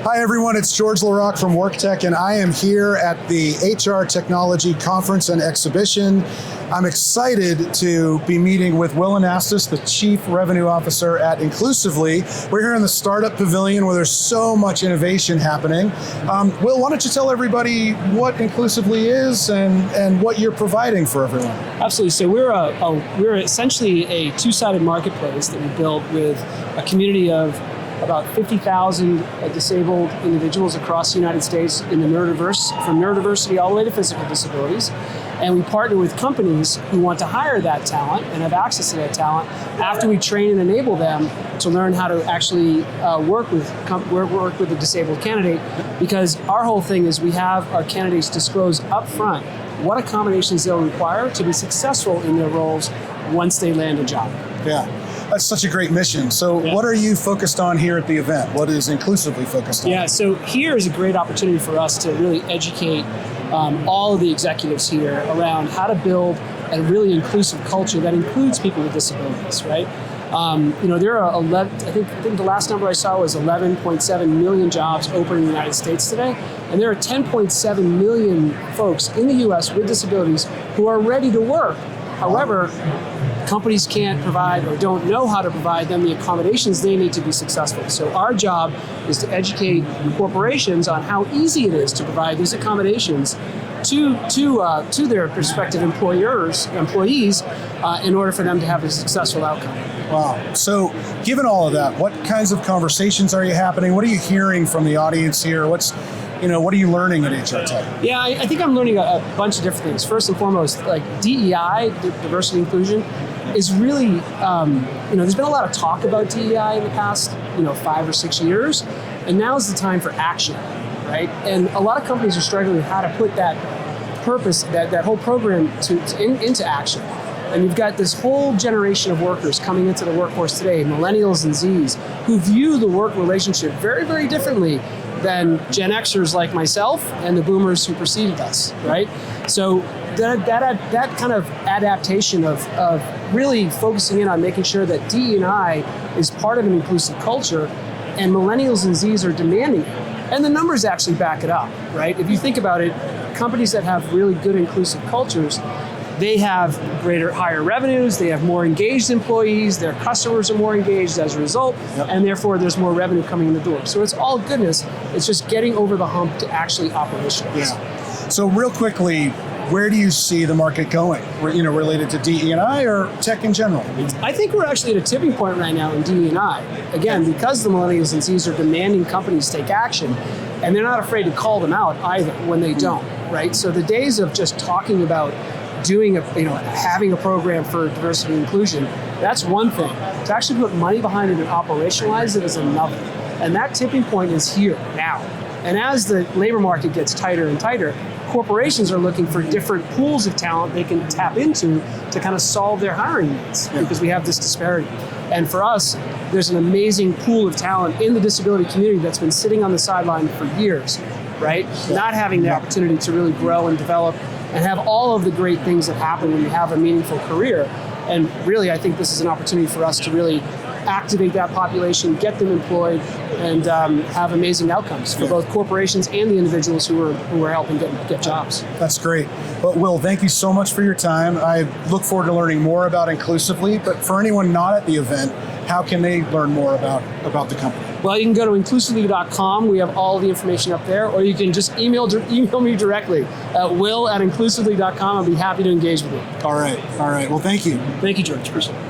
Hi everyone, it's George LaRocque from WorkTech, and I am here at the HR Technology Conference and Exhibition. I'm excited to be meeting with Will Anastas, the Chief Revenue Officer at Inclusively. We're here in the Startup Pavilion where there's so much innovation happening. Will, why don't you tell everybody what Inclusively is and what you're providing for everyone? Absolutely. So we're essentially a two-sided marketplace that we built with a community of about 50,000 disabled individuals across the United States in the from neurodiversity all the way to physical disabilities. And we partner with companies who want to hire that talent and have access to that talent after we train and enable them to learn how to actually work with a disabled candidate, because our whole thing is we have our candidates disclose up front what accommodations they'll require to be successful in their roles once they land a job. Yeah. That's such a great mission. So What are you focused on here at the event? What is Inclusively focused on? Yeah, so here is a great opportunity for us to really educate all of the executives here around how to build a really inclusive culture that includes people with disabilities, right? There are 11, I think the last number I saw was 11.7 million jobs open in the United States today, and there are 10.7 million folks in the US with disabilities who are ready to work. However, companies can't provide or don't know how to provide them the accommodations they need to be successful. So our job is to educate corporations on how easy it is to provide these accommodations to their prospective employees in order for them to have a successful outcome. Wow. So given all of that, what kinds of conversations are you happening? What are you hearing from the audience here? What are you learning at HR Tech? Yeah, I think I'm learning a bunch of different things. First and foremost, like DEI, diversity inclusion, is really, there's been a lot of talk about DEI in the past, 5 or 6 years, and now is the time for action, right? And a lot of companies are struggling with how to put that purpose, that whole program into action. And you've got this whole generation of workers coming into the workforce today, millennials and Zs, who view the work relationship very, very differently than Gen Xers like myself and the boomers who preceded us, right? So that kind of adaptation of really focusing in on making sure that DE&I is part of an inclusive culture, and millennials and Zs are demanding it. And the numbers actually back it up, right? If you think about it, companies that have really good inclusive cultures, they have higher revenues, they have more engaged employees, their customers are more engaged as a result, and therefore there's more revenue coming in the door. So it's all goodness, it's just getting over the hump to actually operationalize. Yeah. So real quickly, where do you see the market going, related to DE&I or tech in general? I think we're actually at a tipping point right now in DE&I. Again, because the millennials and Zs are demanding companies take action, and they're not afraid to call them out either when they don't, right? So the days of just talking about having a program for diversity and inclusion, that's one thing. To actually put money behind it and operationalize it is another. And that tipping point is here now. And as the labor market gets tighter and tighter, corporations are looking for different pools of talent they can tap into to kind of solve their hiring needs, because we have this disparity. And for us, there's an amazing pool of talent in the disability community that's been sitting on the sideline for years, right? Not having the opportunity to really grow and develop and have all of the great things that happen when you have a meaningful career. And really, I think this is an opportunity for us to really activate that population, get them employed, and have amazing outcomes for both corporations and the individuals who are helping get jobs. That's great. But Will, thank you so much for your time. I look forward to learning more about Inclusively, but for anyone not at the event, how can they learn more about the company? Well, you can go to inclusively.com. We have all the information up there, or you can just email me directly at will@inclusively.com. I'll be happy to engage with you. All right. Well, thank you. Thank you, George. Appreciate it.